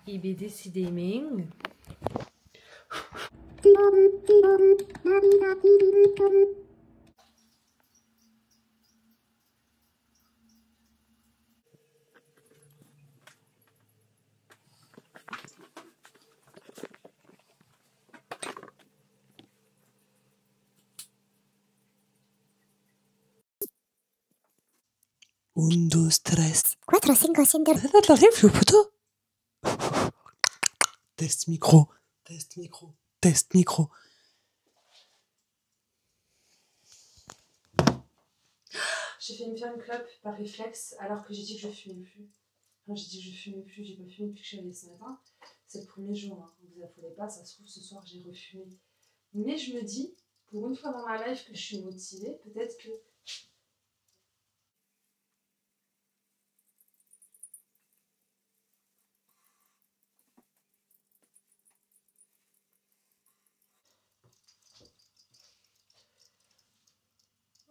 IBD Un, dos, tres. 4, 5, 6, T'arrives, le poteau? Test micro. Test micro. Test micro. J'ai fait me faire une clope par réflexe alors que j'ai dit que je fumais plus. Enfin, j'ai dit que je fumais plus, j'ai pas fumé depuis que je suis allée ce matin. C'est le premier jour, hein. Vous affolez pas, ça se trouve ce soir j'ai refumé. Mais je me dis, pour une fois dans ma life que je suis motivée, peut-être que...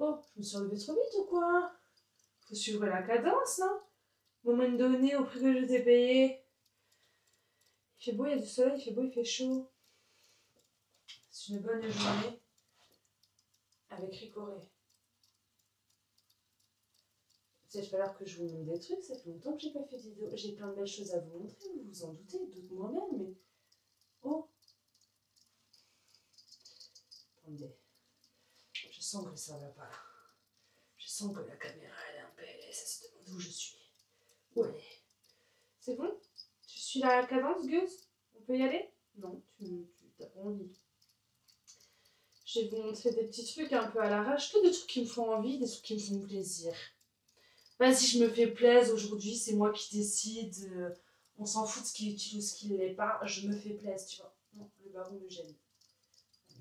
Oh, je me suis relevée trop vite ou quoi? Faut suivre la cadence, non? Au moment donné, au prix que je t'ai payé. Il fait beau, il y a du soleil, il fait beau, il fait chaud. C'est une bonne journée avec Ricoré. C'est tout à l'heure que je vous montre des trucs, ça fait longtemps que j'ai pas fait de vidéo. J'ai plein de belles choses à vous montrer, vous vous en doutez, doute moi-même, mais... Oh! Attendez. Je sens que ça va pas. Je sens que la caméra, elle est un PLS, elle se demande où je suis. Où elle est? C'est bon? Tu suis la cadence, Gus? On peut y aller? Non, tu t'as pas envie. Je vais vous montrer des petits trucs un peu à l'arrache, que des trucs qui me font envie, des trucs qui me font plaisir. Vas-y, je me fais plaisir aujourd'hui, c'est moi qui décide. On s'en fout de ce qui est utile ou ce qui ne l'est pas. Je me fais plaisir, tu vois. Non, le baron me gêne.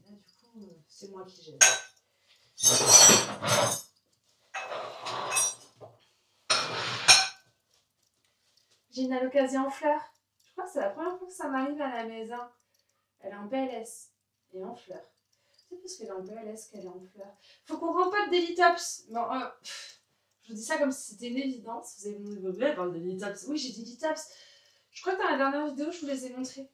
Là, du coup, c'est moi qui gêne. J'ai une allocation en fleurs. Je crois que c'est la première fois que ça m'arrive à la maison. Elle est en PLS et en fleurs. C'est parce qu'elle est en PLS qu'elle est en fleurs. Faut qu'on rempote des Litops. Non, je vous dis ça comme si c'était une évidence. Vous avez mon blé parle de Litops. Oui, j'ai des Litops. Je crois que dans la dernière vidéo, je vous les ai montrés.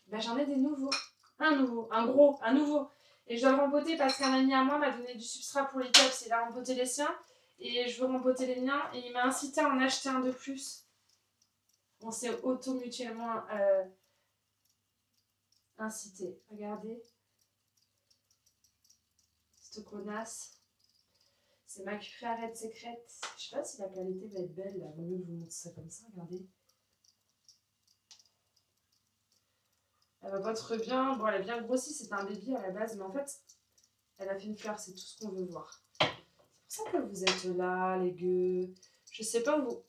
Ben, j'en ai des nouveaux. Un nouveau, un gros, un nouveau. Et je dois le rempoter parce qu'un ami à moi m'a donné du substrat pour les tops. Il a rempoté les siens. Et je veux rempoter les miens. Et il m'a incité à en acheter un de plus. On s'est auto-mutuellement incité. Regardez. Cette connasse. C'est ma cuillerette secrète. Je sais pas si la qualité va être belle. Là. Vaut mieux que je vous montre ça comme ça. Regardez. Elle va pas très bien. Bon, elle est bien grossie. C'est un baby à la base. Mais en fait, elle a fait une fleur. C'est tout ce qu'on veut voir. C'est pour ça que vous êtes là, les gueux. Je sais pas où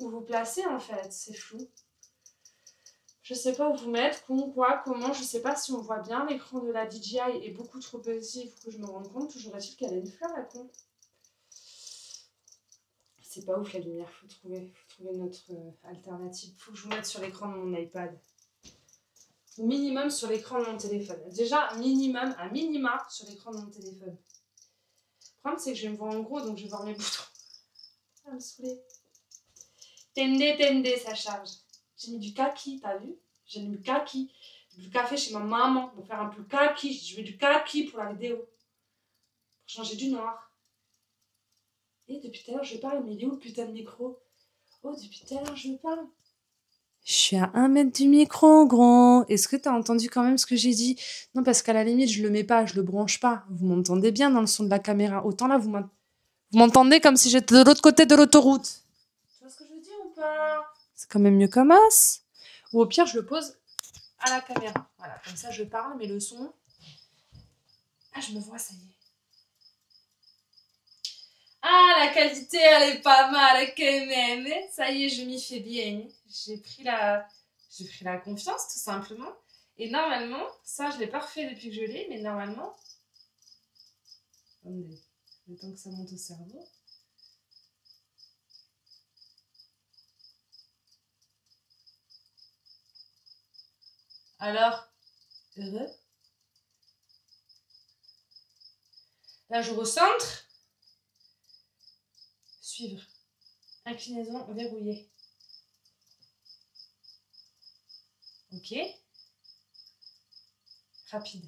vous placez en fait. C'est flou. Je sais pas où vous mettre, quoi, comment. Je sais pas si on voit bien. L'écran de la DJI est beaucoup trop petit. Il faut que je me rende compte. Toujours est-il qu'elle a une fleur à con. C'est pas ouf la lumière. Faut trouver notre alternative. Faut que je vous mette sur l'écran de mon iPad. Au minimum sur l'écran de mon téléphone. Déjà, à minima sur l'écran de mon téléphone. Le problème, c'est que je vais me voir en gros, donc je vais voir mes boutons. Ça va me saouler. Tende, ça charge. J'ai mis du kaki, t'as vu? J'ai mis du kaki. Du café chez ma maman pour faire un peu kaki. Je mets du kaki pour la vidéo. Pour changer du noir. Et depuis tout à l'heure, je parle, mais il est où le putain de micro? Oh, depuis tout à l'heure, je parle. Je suis à 1 mètre du micro, gros. Est-ce que t'as entendu quand même ce que j'ai dit? Non, parce qu'à la limite, je le mets pas, je le branche pas. Vous m'entendez bien dans le son de la caméra. Autant là, vous m'entendez comme si j'étais de l'autre côté de l'autoroute. Tu vois ce que je veux dire ou pas? C'est quand même mieux comme as. Ou au pire, je le pose à la caméra. Voilà, comme ça, je parle, mais le son... Ah, je me vois, ça y est. Ah, la qualité, elle est pas mal, quand même. Ça y est, je m'y fais bien. J'ai pris la confiance, tout simplement. Et normalement, ça, je l'ai pas refait depuis que je l'ai, mais normalement... Attendez, le temps que ça monte au cerveau. Alors, heureux? Là, je recentre. Suivre. Inclinaison verrouillée. Ok. Rapide.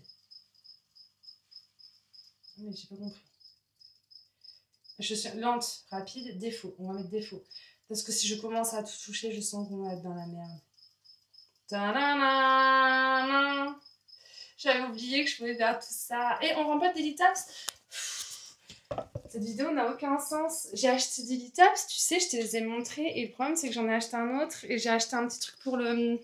Mais j'ai pas compris. Je suis lente, rapide, défaut. On va mettre défaut. Parce que si je commence à tout toucher, je sens qu'on va être dans la merde. Ta-da-na-na. J'avais oublié que je pouvais faire tout ça. Et on remporte des Litaps. Cette vidéo n'a aucun sens. J'ai acheté des Litaps, tu sais, je te les ai montrés. Et le problème, c'est que j'en ai acheté un autre. Et j'ai acheté un petit truc pour les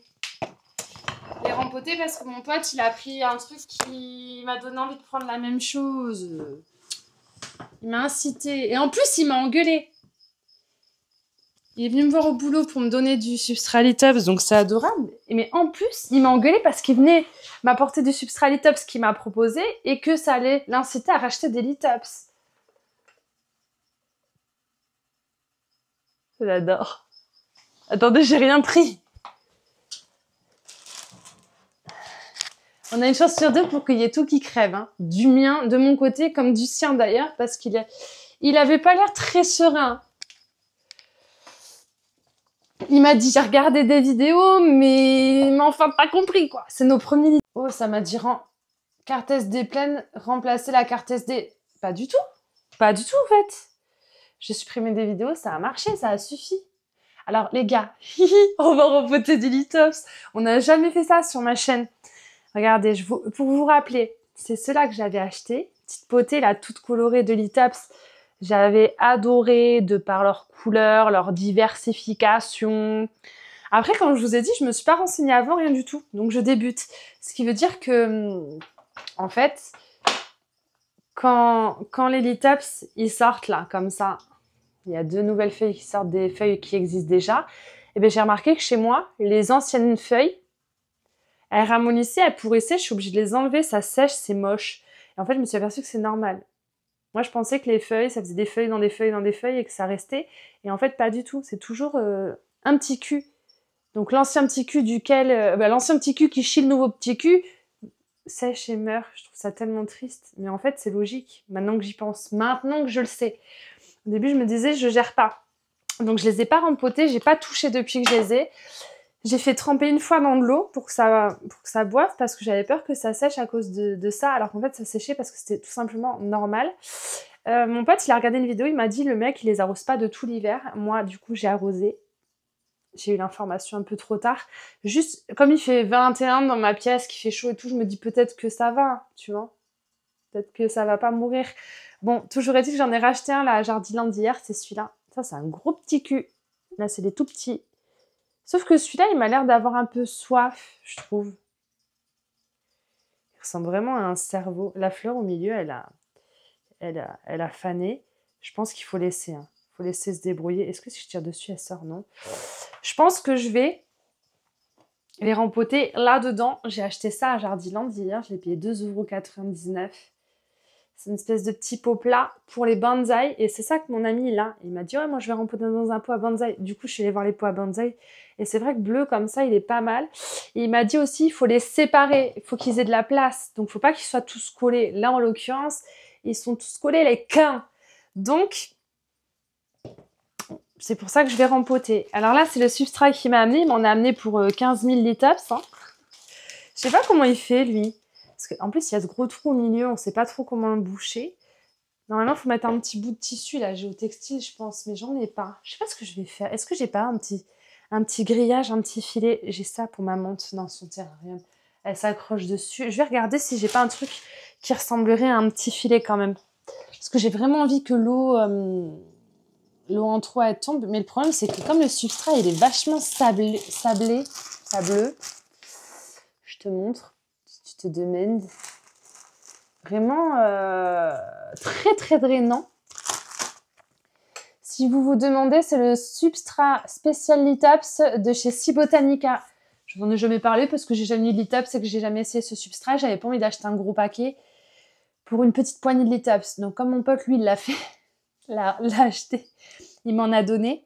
rempoter parce que mon pote, il a pris un truc qui m'a donné envie de prendre la même chose. Il m'a incité. Et en plus, il m'a engueulé. Il est venu me voir au boulot pour me donner du substrat Litops, donc c'est adorable. Mais en plus, il m'a engueulé parce qu'il venait m'apporter du substrat Litops qu'il m'a proposé et que ça allait l'inciter à racheter des Litops. J'adore. Attendez, j'ai rien pris. On a une chance sur deux pour qu'il y ait tout qui crève. Hein. Du mien, de mon côté, comme du sien d'ailleurs, parce qu'il avait pas l'air très serein. Il m'a dit, j'ai regardé des vidéos, mais enfin, pas compris, quoi. C'est nos premiers... Oh, ça m'a dit, carte SD pleine, remplacer la carte SD. Pas du tout. Pas du tout, en fait. J'ai supprimé des vidéos, ça a marché, ça a suffi. Alors, les gars, on va rempoter du Litops. On n'a jamais fait ça sur ma chaîne. Regardez, pour vous rappeler, c'est ceux-là que j'avais acheté. Petite potée, là, toute colorée de Litops. J'avais adoré de par leur couleur, leur diversification. Après, comme je vous ai dit, je me suis pas renseignée avant, rien du tout. Donc, je débute. Ce qui veut dire que, en fait, quand les Litops, ils sortent là, comme ça, il y a 2 nouvelles feuilles qui sortent des feuilles qui existent déjà, et bien j'ai remarqué que chez moi, les anciennes feuilles, elles ramollissaient, elles pourrissaient, je suis obligée de les enlever, ça sèche, c'est moche. Et en fait, je me suis aperçue que c'est normal. Moi, je pensais que les feuilles, ça faisait des feuilles dans des feuilles dans des feuilles et que ça restait. Et en fait, pas du tout. C'est toujours un petit cul. Donc, l'ancien petit cul l'ancien petit cul qui chie le nouveau petit cul sèche et meurt. Je trouve ça tellement triste. Mais en fait, c'est logique. Maintenant que j'y pense. Maintenant que je le sais. Au début, je me disais, je gère pas. Donc, je les ai pas rempotés. J'ai pas touché depuis que je les ai. J'ai fait tremper une fois dans de l'eau pour que ça boive parce que j'avais peur que ça sèche à cause de ça, alors qu'en fait ça séchait parce que c'était tout simplement normal. Mon pote, il a regardé une vidéo, il m'a dit le mec il les arrose pas de tout l'hiver. Moi du coup j'ai arrosé. J'ai eu l'information un peu trop tard. Juste comme il fait 21 dans ma pièce, qu'il fait chaud et tout, je me dis peut-être que ça va, tu vois. Peut-être que ça va pas mourir. Bon, toujours est-il que j'en ai racheté un là à Jardiland hier, c'est celui-là. Ça c'est un gros petit cul. Là c'est des tout petits. Sauf que celui-là, il m'a l'air d'avoir un peu soif, je trouve. Il ressemble vraiment à un cerveau. La fleur au milieu, elle a fané. Je pense qu'il faut laisser. Il faut laisser se débrouiller. Est-ce que si je tire dessus, elle sort? Non. Je pense que je vais les rempoter là-dedans. J'ai acheté ça à Jardiland hier. Je l'ai payé 2,99 €. C'est une espèce de petit pot plat pour les bonsaïs. Et c'est ça que mon ami, il a. Il m'a dit, ouais, moi, je vais rempoter dans un pot à bonsaï. Du coup, je suis allée voir les pots à bonsaï. Et c'est vrai que bleu, comme ça, il est pas mal. Et il m'a dit aussi, il faut les séparer. Il faut qu'ils aient de la place. Donc, il faut pas qu'ils soient tous collés. Là, en l'occurrence, ils sont tous collés, les quins. Donc, c'est pour ça que je vais rempoter. Alors là, c'est le substrat qu'il m'a amené. Il m'en a amené pour 15 000 Litops. Hein. Je sais pas comment il fait, lui. Parce qu'en plus, il y a ce gros trou au milieu, on ne sait pas trop comment le boucher. Normalement, il faut mettre un petit bout de tissu, là, géotextile, je pense, mais j'en ai pas. Je sais pas ce que je vais faire. Est-ce que j'ai pas un petit grillage, un petit filet? J'ai ça pour ma montre dans son terrarium. Elle s'accroche dessus. Je vais regarder si j'ai pas un truc qui ressemblerait à un petit filet quand même. Parce que j'ai vraiment envie que l'eau en trop, elle tombe. Mais le problème, c'est que comme le substrat, il est vachement sableux, je te montre. Tu te demandes. Vraiment très très drainant. Si vous vous demandez, c'est le substrat spécial Litops de chez Cibotanica. Je n'en ai jamais parlé parce que j'ai jamais eu de Litops et que j'ai jamais essayé ce substrat. J'avais pas envie d'acheter un gros paquet pour une petite poignée de Litops. Donc comme mon pote lui il l'a fait, l'a acheté, il m'en a donné.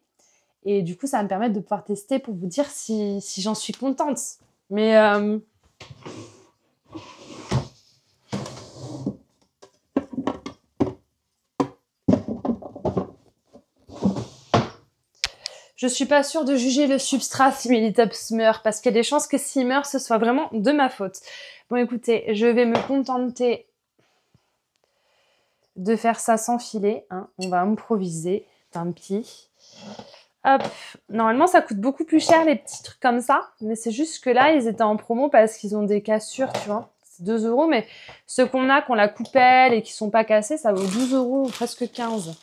Et du coup ça va me permettre de pouvoir tester pour vous dire si j'en suis contente. Mais Je suis pas sûre de juger le substrat si Militops meurt, parce qu'il y a des chances que s'il meurt, ce soit vraiment de ma faute. Bon, écoutez, je vais me contenter de faire ça sans filet. Hein. On va improviser. Tant pis. Hop. Normalement, ça coûte beaucoup plus cher, les petits trucs comme ça. Mais c'est juste que là, ils étaient en promo parce qu'ils ont des cassures, tu vois. C'est 2 €. Mais ceux qu'on a la coupelle et qui sont pas cassés, ça vaut 12 € ou presque 15.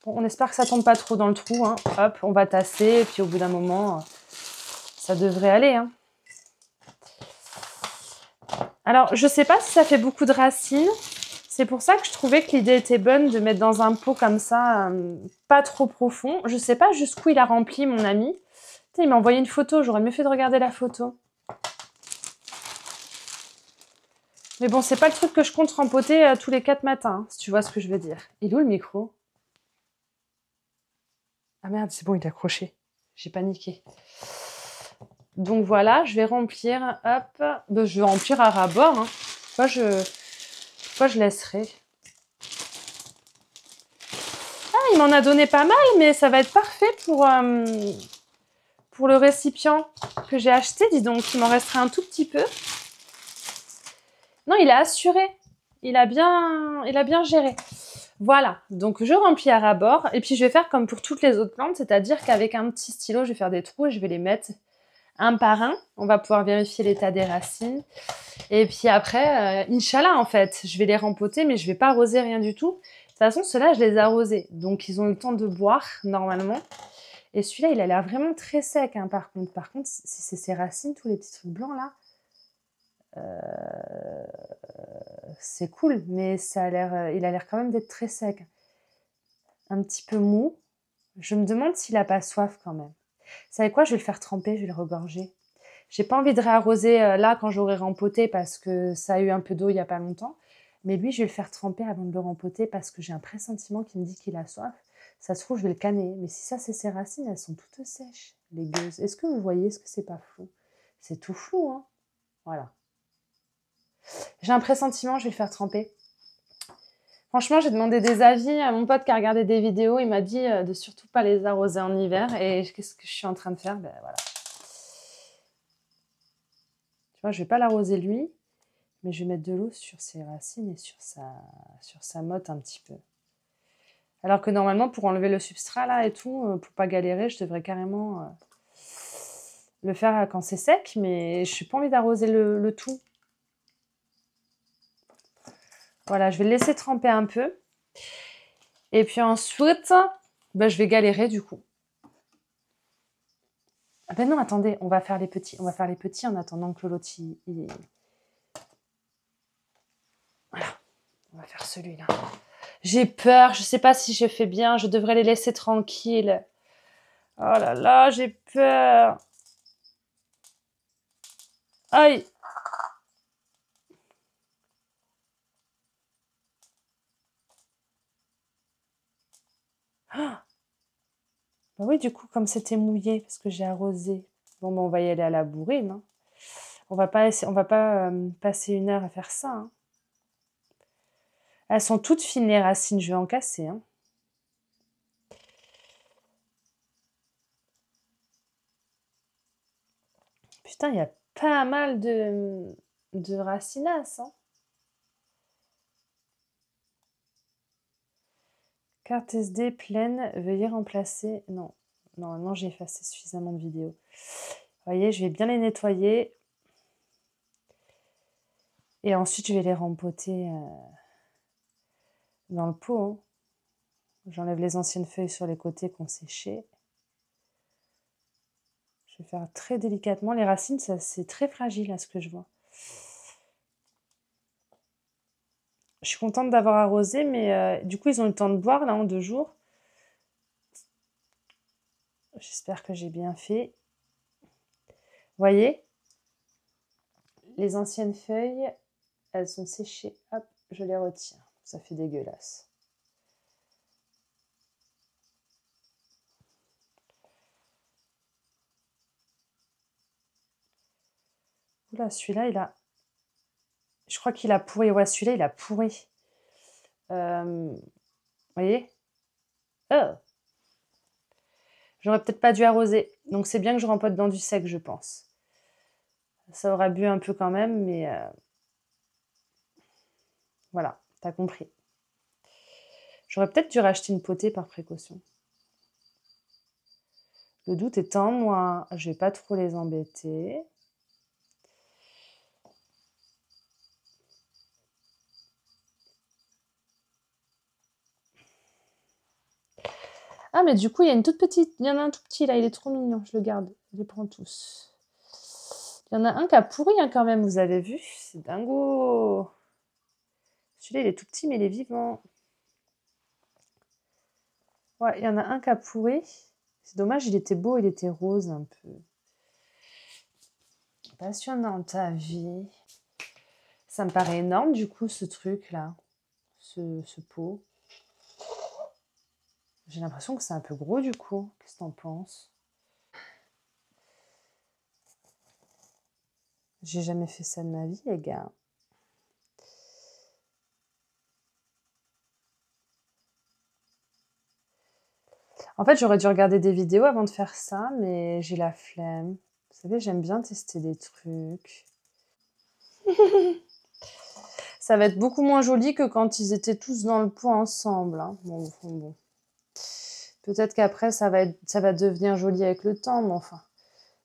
Bon, on espère que ça tombe pas trop dans le trou. Hein. Hop, on va tasser. Et puis, au bout d'un moment, ça devrait aller. Hein. Alors, je sais pas si ça fait beaucoup de racines. C'est pour ça que je trouvais que l'idée était bonne de mettre dans un pot comme ça, pas trop profond. Je sais pas jusqu'où il a rempli, mon ami. Putain, il m'a envoyé une photo, j'aurais mieux fait de regarder la photo. Mais bon, c'est pas le truc que je compte rempoter tous les 4 matins, si tu vois ce que je veux dire. Il est où le micro? Ah merde, c'est bon, il est accroché. J'ai paniqué. Donc voilà, je vais remplir, hop. Ben, je vais remplir à ras-bord. Hein. Pourquoi je laisserai? Ah, il m'en a donné pas mal, mais ça va être parfait pour le récipient que j'ai acheté. Dis donc, il m'en resterait un tout petit peu. Non, il a assuré. Il a bien géré. Voilà, donc je remplis à ras-bord. Et puis, je vais faire comme pour toutes les autres plantes, c'est-à-dire qu'avec un petit stylo, je vais faire des trous et je vais les mettre un par un. On va pouvoir vérifier l'état des racines. Et puis après, Inch'Allah, en fait, je vais les rempoter, mais je vais pas arroser rien du tout. De toute façon, ceux-là, je les ai arrosés. Donc, ils ont eu le temps de boire, normalement. Et celui-là, il a l'air vraiment très sec, hein, par contre. Par contre, c'est ces racines, tous les petits trucs blancs, là. C'est cool, mais il a l'air quand même d'être très sec. Un petit peu mou. Je me demande s'il a pas soif, quand même. Vous savez quoi? Je vais le faire tremper, je vais le regorger. J'ai pas envie de réarroser là quand j'aurai rempoté parce que ça a eu un peu d'eau il y a pas longtemps. Mais lui, je vais le faire tremper avant de le rempoter parce que j'ai un pressentiment qui me dit qu'il a soif. Ça se trouve, je vais le canner. Mais si ça, c'est ses racines, elles sont toutes sèches, les gueuses. Est-ce que vous voyez? Est-ce que c'est pas flou? C'est tout flou, hein? Voilà. J'ai un pressentiment, je vais le faire tremper. Franchement, j'ai demandé des avis à mon pote qui a regardé des vidéos. Il m'a dit de surtout pas les arroser en hiver. Et qu'est-ce que je suis en train de faire? Ben voilà. Tu vois, je vais pas l'arroser lui. Mais je vais mettre de l'eau sur ses racines et sur sa motte un petit peu. Alors que normalement, pour enlever le substrat là et tout, pour pas galérer, je devrais carrément le faire quand c'est sec, mais je n'ai pas envie d'arroser le tout. Voilà, je vais le laisser tremper un peu. Et puis ensuite, ben, je vais galérer du coup. Ah ben non, attendez, on va faire les petits. On va faire les petits en attendant que l'autre il est... Voilà, on va faire celui-là. J'ai peur, je sais pas si je fais bien, je devrais les laisser tranquilles. Oh là là, j'ai peur. Aïe. Ah. Bah oui, du coup, comme c'était mouillé, parce que j'ai arrosé. Bon, ben, on va y aller à la bourrine. Hein. On va pas passer 1 heure à faire ça. Hein. Elles sont toutes fines, les racines. Je vais en casser. Hein. Putain, il y a pas mal de racinasses. Hein. Carte SD pleine, veuillez remplacer. Non, normalement j'ai effacé suffisamment de vidéos. Vous voyez, je vais bien les nettoyer. Et ensuite, je vais les rempoter dans le pot. Hein. J'enlève les anciennes feuilles sur les côtés qu'on séché. Je vais faire très délicatement. Les racines, c'est très fragile à ce que je vois. Je suis contente d'avoir arrosé, mais du coup, ils ont eu le temps de boire là en 2 jours. J'espère que j'ai bien fait. Vous voyez, les anciennes feuilles, elles sont séchées. Hop, je les retire. Ça fait dégueulasse. Oula, celui-là, il a... Je crois qu'il a pourri. Ouais, celui-là, il a pourri. Vous voyez? Oh. J'aurais peut-être pas dû arroser. Donc c'est bien que je rempote dans du sec, je pense. Ça aura bu un peu quand même, mais voilà, t'as compris. J'aurais peut-être dû racheter une potée par précaution. Le doute est en moi. Je vais pas trop les embêter. Ah, mais du coup, il y a une toute petite. Il y en a un tout petit là, il est trop mignon. Je le garde. Je les prends tous. Il y en a un qui a pourri hein, quand même, vous avez vu? C'est dingo. Celui-là, il est tout petit, mais il est vivant. Ouais, il y en a un qui a pourri. C'est dommage, il était beau, il était rose un peu. Passionnant ta vie. Ça me paraît énorme du coup ce truc là. Ce pot. J'ai l'impression que c'est un peu gros du coup. Qu'est-ce que t'en penses? J'ai jamais fait ça de ma vie les gars. En fait, j'aurais dû regarder des vidéos avant de faire ça, mais j'ai la flemme. Vous savez, j'aime bien tester des trucs. Ça va être beaucoup moins joli que quand ils étaient tous dans le pot ensemble. Hein. Bon. Peut-être qu'après, ça va devenir joli avec le temps, mais enfin.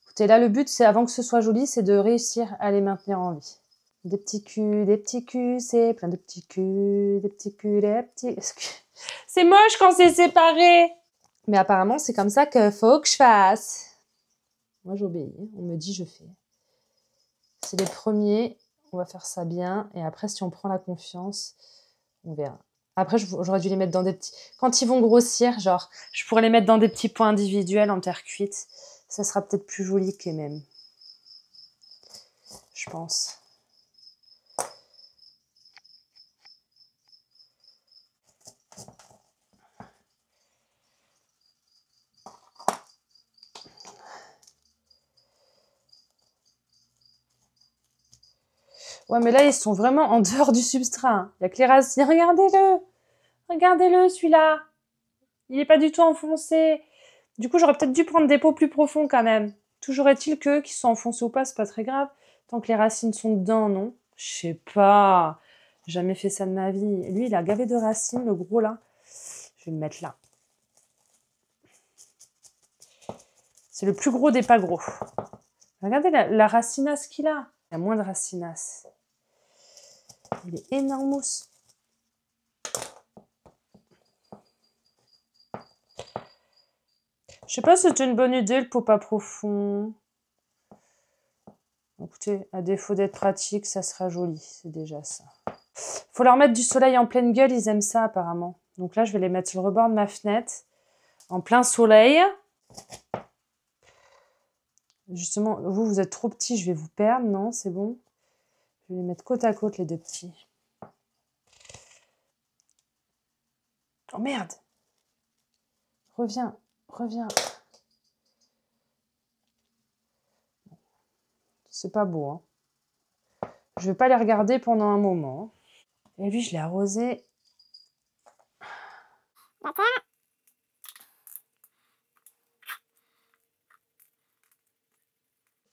Écoutez, là, le but, c'est avant que ce soit joli, c'est de réussir à les maintenir en vie. Des petits culs, c'est plein de petits culs, des petits culs, des petits... C'est moche quand c'est séparé. Mais apparemment, c'est comme ça qu'il faut que je fasse. Moi, j'obéis. On me dit, je fais. C'est les premiers. On va faire ça bien. Et après, si on prend la confiance, on verra. Après, j'aurais dû les mettre dans des petits... Quand ils vont grossir, genre, je pourrais les mettre dans des petits pots individuels en terre cuite. Ça sera peut-être plus joli que les mêmes. Je pense. Ouais, mais là, ils sont vraiment en dehors du substrat. Il y a que les racines. Regardez-le. Regardez-le, celui-là. Il n'est pas du tout enfoncé. Du coup, j'aurais peut-être dû prendre des pots plus profonds quand même. Toujours est-il que, qu'ils soient enfoncés ou pas, c'est pas très grave. Tant que les racines sont dedans, non? Je sais pas. Jamais fait ça de ma vie. Lui, il a gavé de racines, le gros là. Je vais le mettre là. C'est le plus gros des pas gros. Regardez la racinasse qu'il a. Il y a moins de racinasse. Il est énorme. Je sais pas si c'est une bonne idée le pot pas profond. Écoutez, à défaut d'être pratique, ça sera joli. C'est déjà ça. Faut leur mettre du soleil en pleine gueule, ils aiment ça apparemment. Donc là, je vais les mettre sur le rebord de ma fenêtre, en plein soleil. Justement, vous êtes trop petits, je vais vous perdre. Non, c'est bon. Je vais les mettre côte à côte, les deux petits. Oh merde! Reviens. C'est pas beau, hein. Je vais pas les regarder pendant un moment. Et lui, je l'ai arrosé.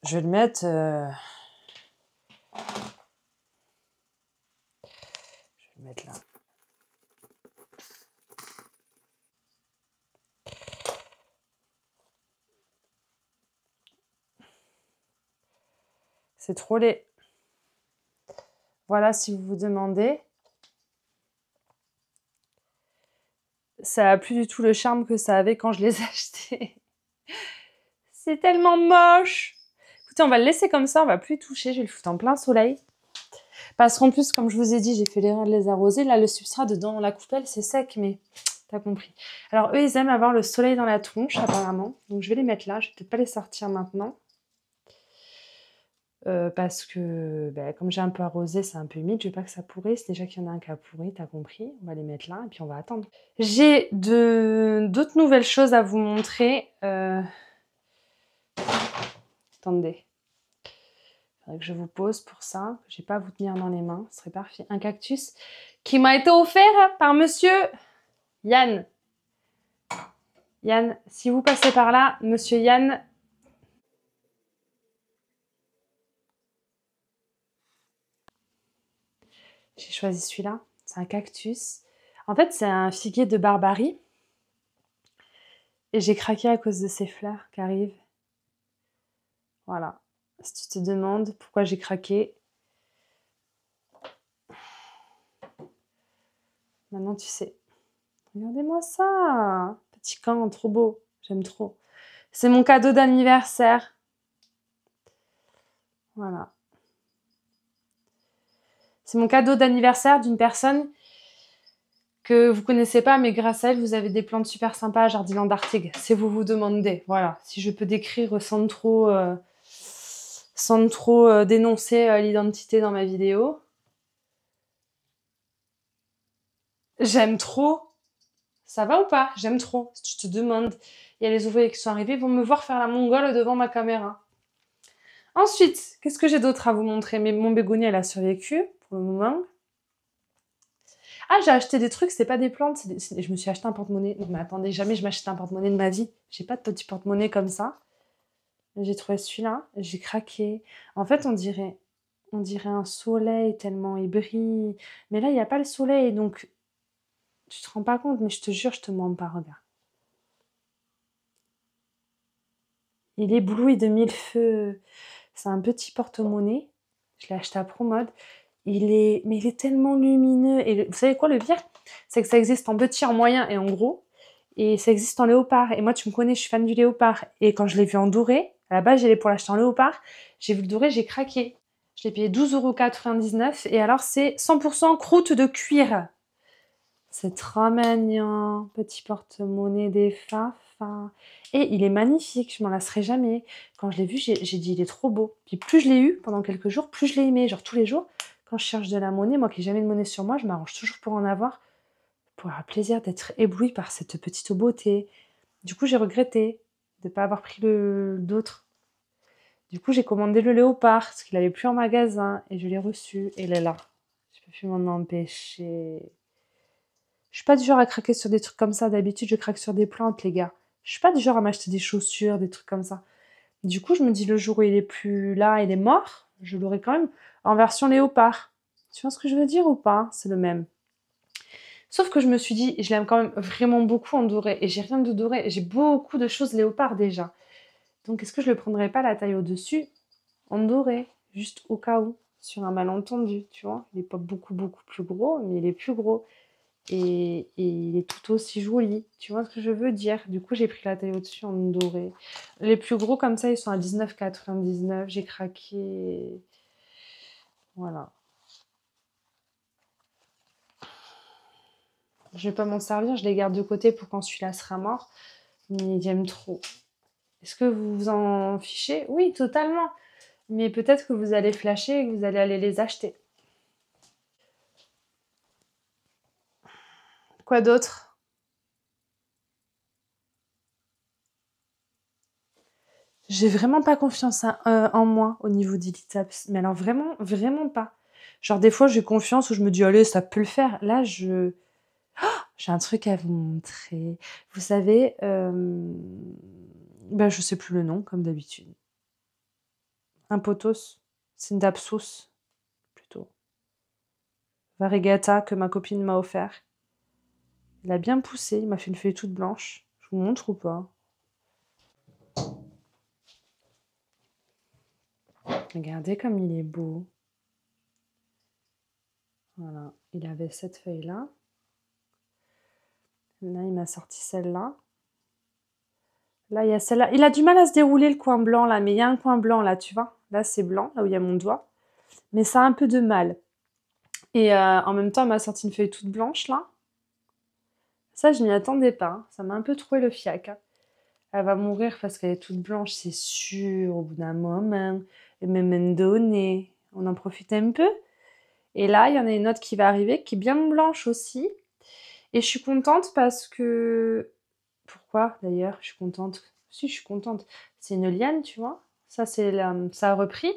Je vais le mettre... Je vais le mettre là. C'est trop laid. Voilà, si vous vous demandez. Ça a plus du tout le charme que ça avait quand je les achetais. C'est tellement moche. Écoutez, on va le laisser comme ça, on va plus y toucher, je vais le foutre en plein soleil. Parce qu'en plus, comme je vous ai dit, j'ai fait l'erreur de les arroser. Là, le substrat dedans la coupelle, c'est sec, mais t'as compris. Alors, eux, ils aiment avoir le soleil dans la tronche, apparemment. Donc, je vais les mettre là. Je vais peut-être pas les sortir maintenant. Parce que, comme j'ai un peu arrosé, c'est un peu humide. Je veux pas que ça pourrisse. Déjà qu'il y en a un qui a pourri, t'as compris. On va les mettre là et puis on va attendre. J'ai d'autres nouvelles choses à vous montrer. Attendez. Que je vous pose pour ça, que j'ai pas à vous tenir dans les mains, ce serait parfait. Un cactus qui m'a été offert par monsieur Yann. Yann, si vous passez par là, monsieur Yann... J'ai choisi celui-là. C'est un cactus. En fait, c'est un figuier de Barbarie. Et j'ai craqué à cause de ces fleurs qui arrivent. Voilà. Si tu te demandes pourquoi j'ai craqué, maintenant tu sais. Regardez-moi ça. Petit camp, trop beau. J'aime trop. C'est mon cadeau d'anniversaire. Voilà. C'est mon cadeau d'anniversaire d'une personne que vous connaissez pas, mais grâce à elle, vous avez des plantes super sympas à Jardiland d'Artigues. Si vous vous demandez, voilà. Si je peux décrire sans trop dénoncer l'identité dans ma vidéo. J'aime trop. Ça va ou pas? J'aime trop. Si tu te demandes, il y a les ouvriers qui sont arrivés, ils vont me voir faire la mongole devant ma caméra. Ensuite, qu'est-ce que j'ai d'autre à vous montrer? Mais mon bégonia, elle a survécu pour le moment. Ah, j'ai acheté des trucs, c'est pas des plantes. Je me suis acheté un porte-monnaie. Non, mais attendez, jamais je m'achète un porte-monnaie de ma vie. J'ai pas de petit porte-monnaie comme ça. J'ai trouvé celui-là, j'ai craqué. En fait, on dirait un soleil tellement il brille. Mais là, il n'y a pas le soleil, donc tu te rends pas compte, mais je te jure, je te mens pas, regarde. Il éblouit de mille feux. C'est un petit porte-monnaie. Je l'ai acheté à Promode. Mais il est tellement lumineux. Et vous savez quoi, le pire? C'est que ça existe en petit, en moyen et en gros. Et ça existe en léopard. Et moi, tu me connais, je suis fan du léopard. Et quand je l'ai vu en doré, à la base, j'allais pour l'acheter en léopard. J'ai vu le doré, j'ai craqué. Je l'ai payé 12,99 €. Et alors, c'est 100% croûte de cuir. C'est trop mignon. Petit porte-monnaie des Fafa. Et il est magnifique, je m'en lasserai jamais. Quand je l'ai vu, j'ai dit, il est trop beau. Puis plus je l'ai eu pendant quelques jours, plus je l'ai aimé. Genre tous les jours, quand je cherche de la monnaie, moi qui n'ai jamais de monnaie sur moi, je m'arrange toujours pour en avoir. Pour avoir plaisir d'être éblouie par cette petite beauté. Du coup, j'ai regretté de ne pas avoir pris d'autres. Du coup, j'ai commandé le léopard, parce qu'il n'avait plus en magasin, et je l'ai reçu, et il est là. Je peux plus m'en empêcher. Je suis pas du genre à craquer sur des trucs comme ça. D'habitude, je craque sur des plantes, les gars. Je suis pas du genre à m'acheter des chaussures, des trucs comme ça. Du coup, je me dis, le jour où il est plus là, il est mort, je l'aurai quand même en version léopard. Tu vois ce que je veux dire ou pas? C'est le même. Sauf que je me suis dit, je l'aime quand même vraiment beaucoup en doré. Et j'ai rien de doré. J'ai beaucoup de choses léopard déjà. Donc, est-ce que je le prendrais pas la taille au-dessus en doré? Juste au cas où. Sur un malentendu, tu vois. Il est pas beaucoup, beaucoup plus gros, mais il est plus gros. Et il est tout aussi joli. Tu vois ce que je veux dire? Du coup, j'ai pris la taille au-dessus en doré. Les plus gros comme ça, ils sont à 19,99 €. J'ai craqué. Voilà. Je vais pas m'en servir, je les garde de côté pour quand celui-là sera mort. Mais j'aime trop. Est-ce que vous vous en fichez? Oui, totalement. Mais peut-être que vous allez flasher et que vous allez aller les acheter. Quoi d'autre? J'ai vraiment pas confiance en moi au niveau d'Elitaps. Mais alors vraiment, vraiment pas. Genre des fois j'ai confiance où je me dis allez ça peut le faire. Là j'ai un truc à vous montrer. Vous savez, ben je sais plus le nom comme d'habitude. Un potos, c'est une dapsus plutôt. Variegata que ma copine m'a offert. Il a bien poussé, il m'a fait une feuille toute blanche. Je vous montre ou pas? Regardez comme il est beau. Voilà, il avait cette feuille-là. Là, il m'a sorti celle-là. Là, il y a celle-là. Il a du mal à se dérouler le coin blanc, là, mais il y a un coin blanc, là, tu vois. Là, c'est blanc, là où il y a mon doigt. Mais ça a un peu de mal. Et en même temps, elle m'a sorti une feuille toute blanche, là. Ça, je m'y attendais pas. Hein. Ça m'a un peu troué le fiac. Hein. Elle va mourir parce qu'elle est toute blanche, c'est sûr, au bout d'un moment. Et même donné. On en profite un peu. Et là, il y en a une autre qui va arriver, qui est bien blanche aussi. Et je suis contente parce que... Pourquoi, d'ailleurs, je suis contente? Si, je suis contente. C'est une liane, tu vois. Ça, ça a repris.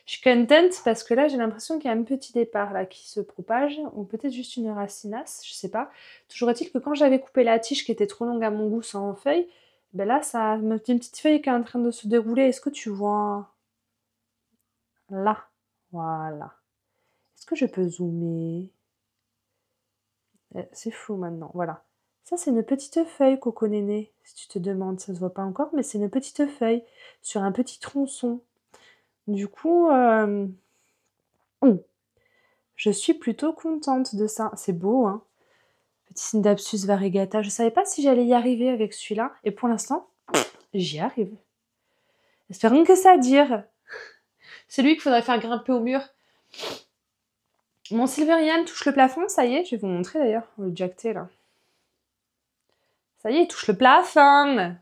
Je suis contente parce que là, j'ai l'impression qu'il y a un petit départ là qui se propage, ou peut-être juste une racinasse, je sais pas. Toujours est-il que quand j'avais coupé la tige qui était trop longue à mon goût sans feuilles, ben là, ça me fait une petite feuille qui est en train de se dérouler. Est-ce que tu vois? Là. Voilà. Est-ce que je peux zoomer? C'est flou maintenant, voilà. Ça, c'est une petite feuille, Coco Néné. Si tu te demandes, ça se voit pas encore, mais c'est une petite feuille sur un petit tronçon. Du coup, je suis plutôt contente de ça. C'est beau, hein. Petit Scindapsus variegata. Je savais pas si j'allais y arriver avec celui-là. Et pour l'instant, j'y arrive. Espérons que ça à dire. C'est lui qu'il faudrait faire grimper au mur. Mon Silverian touche le plafond, ça y est. Je vais vous montrer d'ailleurs, le jacté là. Ça y est, il touche le plafond.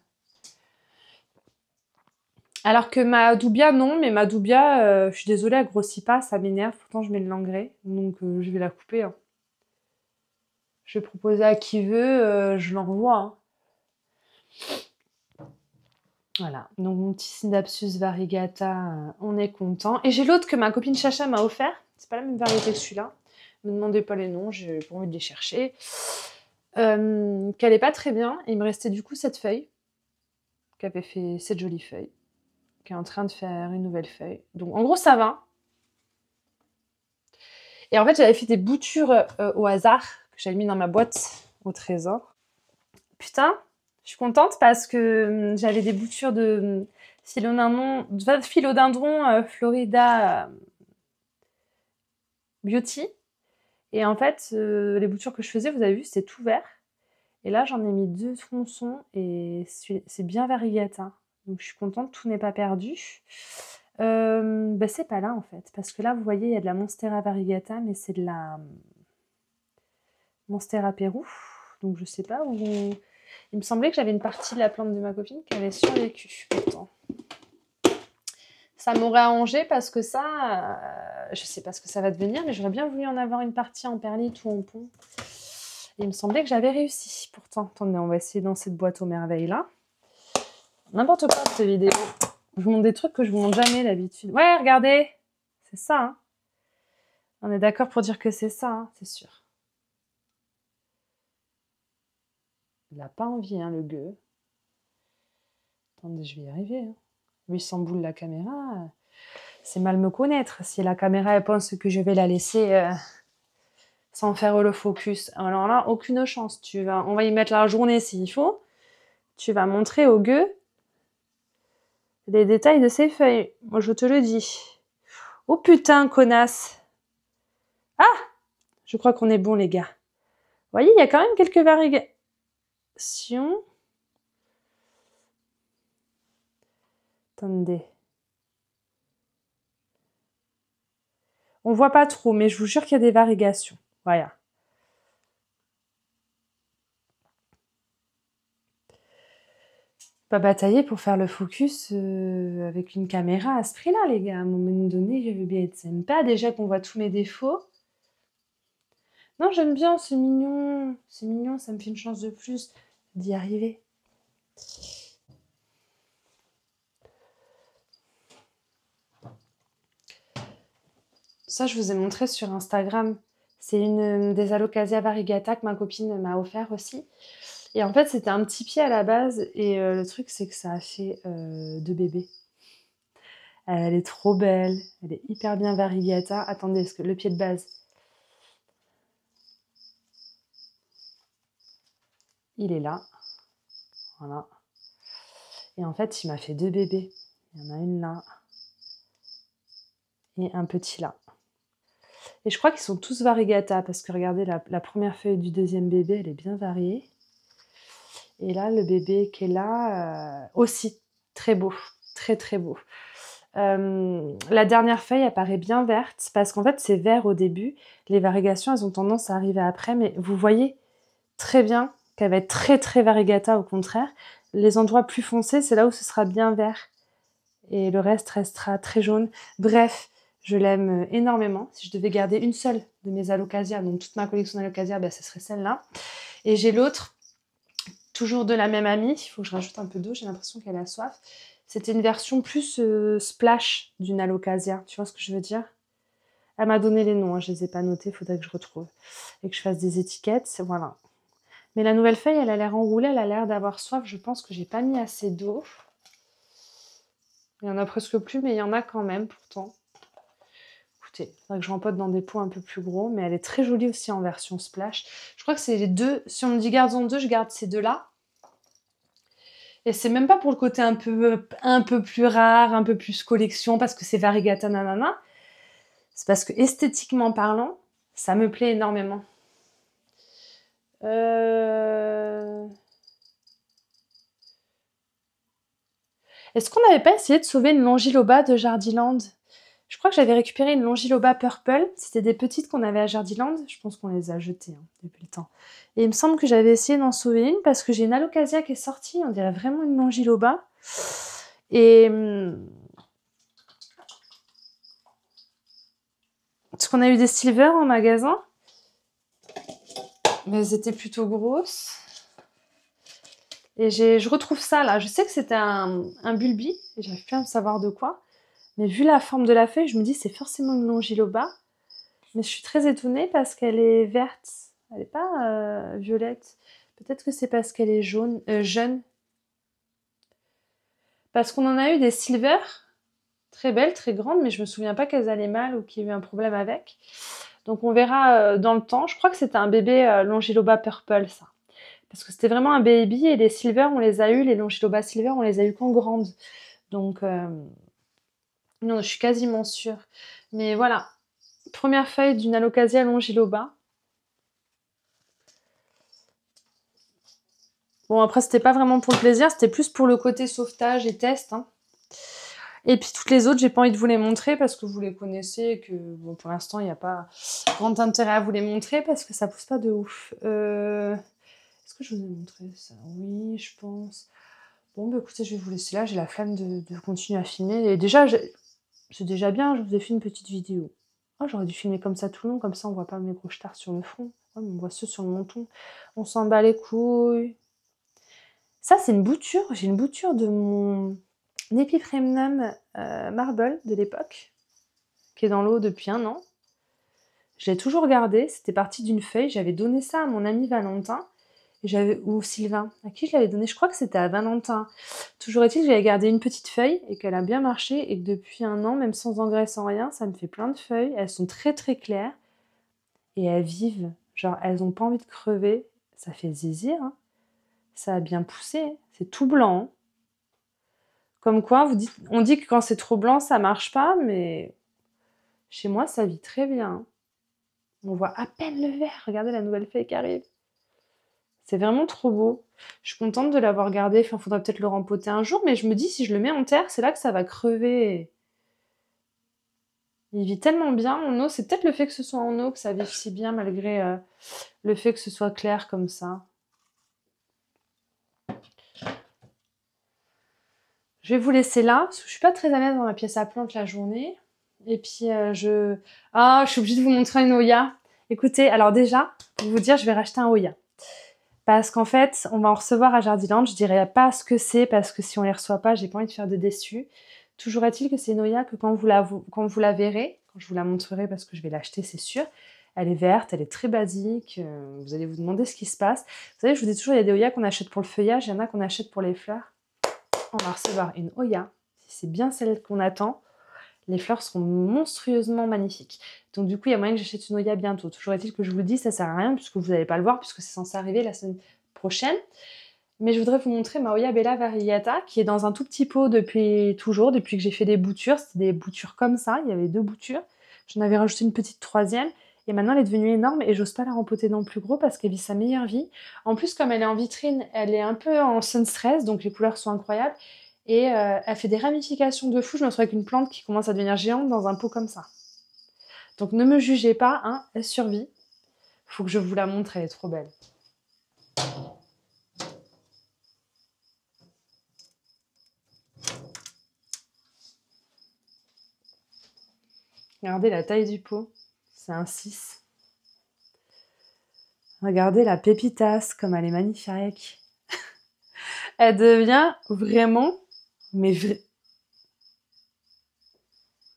Alors que ma Doubia, non, mais ma Doubia, je suis désolée, elle grossit pas, ça m'énerve. Pourtant, je mets de l'engrais, donc je vais la couper. Hein. Je vais proposer à qui veut, je l'envoie. Hein. Voilà, donc mon petit Scindapsus variegata, on est content. Et j'ai l'autre que ma copine Chacha m'a offert. C'est pas la même variété que celui-là. Ne me demandez pas les noms, j'ai pas envie de les chercher. Qu'elle est pas très bien. Et il me restait du coup cette feuille, qui avait fait cette jolie feuille, qui est en train de faire une nouvelle feuille. Donc en gros, ça va. Et en fait, j'avais fait des boutures au hasard, que j'avais mis dans ma boîte au trésor. Putain, je suis contente parce que j'avais des boutures de philodendron Florida Beauty. Et en fait, les boutures que je faisais, vous avez vu, c'était tout vert. Et là, j'en ai mis 2 tronçons et c'est bien variegata. Donc, je suis contente, tout n'est pas perdu. Bah, c'est pas là, en fait. Parce que là, vous voyez, il y a de la Monstera variegata, mais c'est de la Monstera Pérou. Donc, je sais pas où... Il me semblait que j'avais une partie de la plante de ma copine qui avait survécu, pourtant. Ça m'aurait arrangé parce que ça, je sais pas ce que ça va devenir, mais j'aurais bien voulu en avoir une partie en perlite ou en pont. Et il me semblait que j'avais réussi. Pourtant, attendez, on va essayer dans cette boîte aux merveilles là. N'importe quoi cette vidéo. Je vous montre des trucs que je vous montre jamais d'habitude. Ouais, regardez, c'est ça. Hein. On est d'accord pour dire que c'est ça, hein, c'est sûr. Il n'a pas envie, hein, le gueux. Attendez, je vais y arriver. Hein. 800 boules la caméra, c'est mal me connaître. Si la caméra elle pense que je vais la laisser sans faire le focus, alors là, aucune chance. On va y mettre la journée s'il faut. Tu vas montrer au gueux les détails de ses feuilles. Moi, je te le dis. Oh putain, connasse. Ah, je crois qu'on est bon, les gars. Vous voyez, il y a quand même quelques variations. Attendez. On voit pas trop, mais je vous jure qu'il y a des variations. Voilà. Pas batailler pour faire le focus avec une caméra à ce prix-là, les gars. À un moment donné, je veux bien être sympa. Déjà qu'on voit tous mes défauts. Non, j'aime bien, c'est mignon. C'est mignon, ça me fait une chance de plus d'y arriver. Ça, je vous ai montré sur Instagram. C'est une des Alocasia variegata que ma copine m'a offert aussi. Et en fait, c'était un petit pied à la base. Et le truc, c'est que ça a fait 2 bébés. Elle est trop belle. Elle est hyper bien variegata. Attendez, est-ce que le pied de base, il est là. Voilà. Et en fait, il m'a fait 2 bébés. Il y en a une là. Et un petit là. Et je crois qu'ils sont tous variegata. Parce que regardez, la première feuille du deuxième bébé, elle est bien variée. Et là, le bébé qui est là, aussi très beau. Très, très beau. La dernière feuille, elle paraît bien verte. Parce qu'en fait, c'est vert au début. Les variegations, elles ont tendance à arriver après. Mais vous voyez très bien qu'elle va être très, très variegata au contraire. Les endroits plus foncés, c'est là où ce sera bien vert. Et le reste restera très jaune. Bref, je l'aime énormément. Si je devais garder une seule de mes Alocasia, donc toute ma collection d'Alocasia, bah, ce serait celle-là. Et j'ai l'autre, toujours de la même amie. Il faut que je rajoute un peu d'eau, j'ai l'impression qu'elle a soif. C'était une version plus splash d'une alocasia. Tu vois ce que je veux dire? Elle m'a donné les noms, hein, je les ai pas notés, il faudrait que je retrouve. Et que je fasse des étiquettes, voilà. Mais la nouvelle feuille, elle a l'air enroulée, elle a l'air d'avoir soif. Je pense que j'ai pas mis assez d'eau. Il y en a presque plus, mais il y en a quand même, pourtant. Écoutez, il faudrait que je rempote dans des pots un peu plus gros, mais elle est très jolie aussi en version splash. Je crois que c'est les deux. Si on me dit garde-en deux, je garde ces deux-là. Et c'est même pas pour le côté un peu plus rare, un peu plus collection, parce que c'est variegata nanana. C'est parce que esthétiquement parlant, ça me plaît énormément. Est-ce qu'on n'avait pas essayé de sauver une Longiloba de Jardiland? Je crois que j'avais récupéré une Longiloba Purple. C'était des petites qu'on avait à Jardiland. Je pense qu'on les a jetées depuis le temps. Et il me semble que j'avais essayé d'en sauver une parce que j'ai une Alocasia qui est sortie. On dirait vraiment une Longiloba. Et parce qu'on a eu des silver en magasin. Mais elles étaient plutôt grosses. Et je retrouve ça là. Je sais que c'était un bulbi. Et j'arrive plus à me savoir de quoi. Mais vu la forme de la feuille, je me dis c'est forcément une Longiloba. Mais je suis très étonnée parce qu'elle est verte. Elle n'est pas violette. Peut-être que c'est parce qu'elle est jeune. Parce qu'on en a eu des silver, très belles, très grandes, mais je me souviens pas qu'elles allaient mal ou qu'il y a eu un problème avec. Donc on verra dans le temps. Je crois que c'était un bébé Longiloba Purple, ça. Parce que c'était vraiment un baby et les silver, on les a eu, les Longiloba silver, on les a eu qu'en grandes. Donc, non, je suis quasiment sûre. Mais voilà, première feuille d'une Alocasia Longiloba. Bon, après, c'était pas vraiment pour le plaisir, c'était plus pour le côté sauvetage et test. Hein. Et puis toutes les autres, j'ai pas envie de vous les montrer parce que vous les connaissez et que bon, pour l'instant, il n'y a pas grand intérêt à vous les montrer parce que ça pousse pas de ouf. Est-ce que je vous ai montré ça? Oui, je pense. Bon, bah écoutez, je vais vous laisser là, j'ai la flemme de continuer à filmer. Et déjà, c'est déjà bien, je vous ai fait une petite vidéo. Oh, j'aurais dû filmer comme ça tout le long, comme ça on voit pas mes gros stars sur le front. Ouais, on voit ceux sur le menton. On s'en bat les couilles. Ça, c'est une bouture. J'ai une bouture de mon Epipremnum Marble de l'époque, qui est dans l'eau depuis 1 an. Je l'ai toujours gardé. C'était parti d'une feuille. J'avais donné ça à mon ami Valentin. Ou Sylvain. À qui je l'avais donné? Je crois que c'était à Valentin. Toujours est-il que j'avais gardé une petite feuille et qu'elle a bien marché et que depuis 1 an, même sans engrais, sans rien, ça me fait plein de feuilles. Elles sont très très claires et elles vivent. Genre, elles n'ont pas envie de crever. Ça fait zizir. Hein. Ça a bien poussé. C'est tout blanc. Comme quoi, on dit que quand c'est trop blanc, ça marche pas, mais chez moi, ça vit très bien. On voit à peine le vert. Regardez la nouvelle feuille qui arrive. C'est vraiment trop beau. Je suis contente de l'avoir gardé. Enfin, faudrait peut-être le rempoter un jour, mais je me dis, si je le mets en terre, c'est là que ça va crever. Il vit tellement bien en eau. C'est peut-être le fait que ce soit en eau que ça vive si bien, malgré le fait que ce soit clair comme ça. Je vais vous laisser là, parce que je suis pas très à l'aise dans ma pièce à plantes la journée. Et puis, je suis obligée de vous montrer une Oya. Écoutez, alors déjà, pour vous dire, je vais racheter un Oya. Parce qu'en fait, on va en recevoir à Jardiland. Je dirais pas ce que c'est, parce que si on les reçoit pas, j'ai pas envie de faire de déçus. Toujours est-il que c'est une Oya que quand vous la verrez, quand je vous la montrerai, parce que je vais l'acheter, c'est sûr, elle est verte, elle est très basique. Vous allez vous demander ce qui se passe. Vous savez, je vous dis toujours, il y a des Oyas qu'on achète pour le feuillage, il y en a qu'on achète pour les fleurs. On va recevoir une Oya. Si c'est bien celle qu'on attend, les fleurs seront monstrueusement magnifiques. Donc du coup, il y a moyen que j'achète une Oya bientôt. Toujours est-il que je vous le dis, ça sert à rien puisque vous n'allez pas le voir puisque c'est censé arriver la semaine prochaine. Mais je voudrais vous montrer ma Oya Bella Variegata qui est dans un tout petit pot depuis toujours, depuis que j'ai fait des boutures. C'était des boutures comme ça, il y avait 2 boutures. J'en avais rajouté une petite 3e. Et maintenant, elle est devenue énorme et j'ose pas la rempoter dans le plus gros parce qu'elle vit sa meilleure vie. En plus, comme elle est en vitrine, elle est un peu en sun stress, donc les couleurs sont incroyables. Et elle fait des ramifications de fou. Je me retrouve avec une plante qui commence à devenir géante dans un pot comme ça. Donc ne me jugez pas, hein, elle survit. Faut que je vous la montre, elle est trop belle. Regardez la taille du pot, c'est un 6. Regardez la pépitasse, comme elle est magnifique. Elle devient vraiment Mais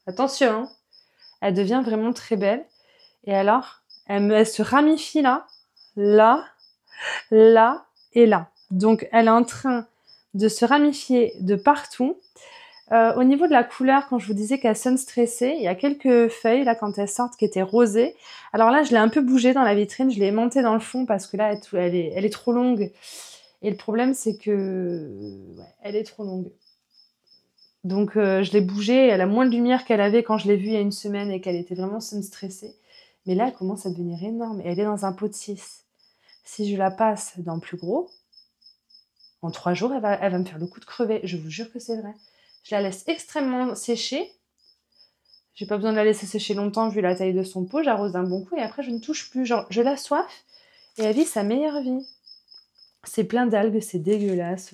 attention, hein. Elle devient vraiment très belle. Et alors, elle se ramifie là, là, là et là. Donc, elle est en train de se ramifier de partout. Au niveau de la couleur, quand je vous disais qu'elle sonne stressée, il y a quelques feuilles là quand elles sortent qui étaient rosées. Alors là, je l'ai un peu bougée dans la vitrine, je l'ai aimantée dans le fond parce que là, elle est trop longue. Et le problème, c'est que ouais, elle est trop longue. Donc je l'ai bougée, elle a moins de lumière qu'elle avait quand je l'ai vue il y a une semaine et qu'elle était vraiment sun stressée. Mais là, elle commence à devenir énorme et elle est dans un pot de 6. Si je la passe dans plus gros, en 3 jours, elle va me faire le coup de crever. Je vous jure que c'est vrai. Je la laisse extrêmement sécher. J'ai pas besoin de la laisser sécher longtemps vu la taille de son pot. J'arrose d'un bon coup et après, je ne touche plus. Genre, je la soif et elle vit sa meilleure vie. C'est plein d'algues, c'est dégueulasse.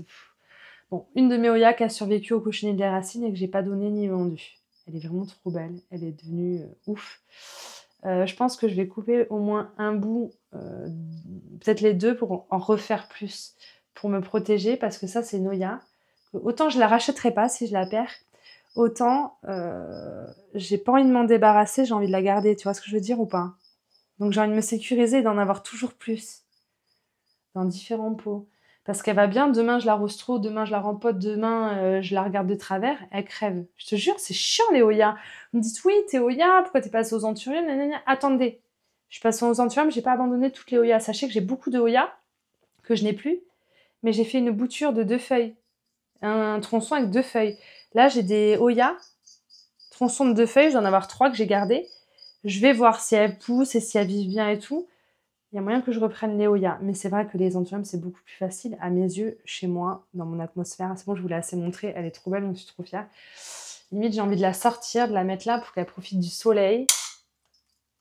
Bon, une de mes Oya qui a survécu au cochenille des racines et que j'ai pas donné ni vendu. Elle est vraiment trop belle. Elle est devenue ouf. Je pense que je vais couper au moins un bout, peut-être les deux pour en refaire plus, pour me protéger, parce que ça, c'est une Oya. Autant je la rachèterai pas si je la perds, autant j'ai pas envie de m'en débarrasser, j'ai envie de la garder. Tu vois ce que je veux dire ou pas? Donc j'ai envie de me sécuriser et d'en avoir toujours plus dans différents pots. Parce qu'elle va bien, demain je l'arrose trop, demain je la rempote, demain je la regarde de travers, elle crève. Je te jure, c'est chiant les Oya. Vous me dites oui, t'es Oya, pourquoi t'es passée aux anthuriums? Attendez, je suis passée aux anthuriums, j'ai pas abandonné toutes les Oya. Sachez que j'ai beaucoup de Oya que je n'ai plus, mais j'ai fait une bouture de 2 feuilles, un tronçon avec 2 feuilles. Là j'ai des Oya, tronçon de 2 feuilles, je dois en avoir 3 que j'ai gardés. Je vais voir si elles poussent et si elles vivent bien et tout. Il y a moyen que je reprenne les Oya, mais c'est vrai que les anthuriums, c'est beaucoup plus facile à mes yeux, chez moi, dans mon atmosphère. C'est bon, je vous l'ai assez montré, elle est trop belle, donc je suis trop fière. Limite, j'ai envie de la sortir, de la mettre là pour qu'elle profite du soleil.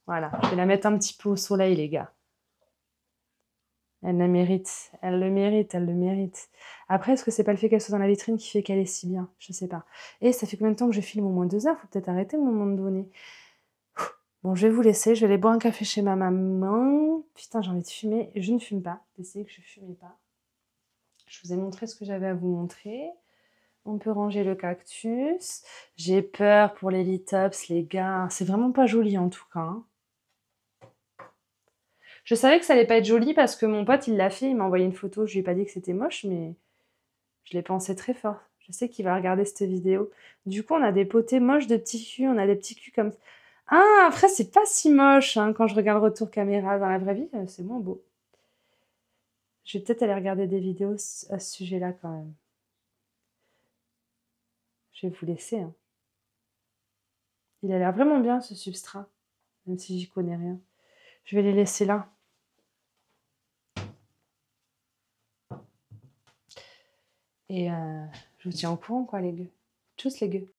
Voilà, je vais la mettre un petit peu au soleil, les gars. Elle la mérite, elle le mérite, elle le mérite. Après, est-ce que c'est pas le fait qu'elle soit dans la vitrine qui fait qu'elle est si bien? Je sais pas. Et ça fait combien de temps que je filme? Au moins 2 heures, faut peut-être arrêter au moment de donner. Bon, je vais vous laisser, je vais aller boire un café chez ma maman. Putain, j'ai envie de fumer. Je ne fume pas. Décidé que je ne fumais pas. Je vous ai montré ce que j'avais à vous montrer. On peut ranger le cactus. J'ai peur pour les lithops, les gars. C'est vraiment pas joli en tout cas. Hein. Je savais que ça allait pas être joli parce que mon pote, il l'a fait. Il m'a envoyé une photo. Je lui ai pas dit que c'était moche, mais je l'ai pensé très fort. Je sais qu'il va regarder cette vidéo. Du coup, on a des potées moches de petits culs. On a des petits culs comme ça. Ah, après, c'est pas si moche hein, quand je regarde retour caméra. Dans la vraie vie, c'est moins beau. Je vais peut-être aller regarder des vidéos à ce sujet-là quand même. Je vais vous laisser. Hein. Il a l'air vraiment bien ce substrat, même si j'y connais rien. Je vais les laisser là. Et je vous tiens au courant, quoi, les gueux. Tchuss, les gueux.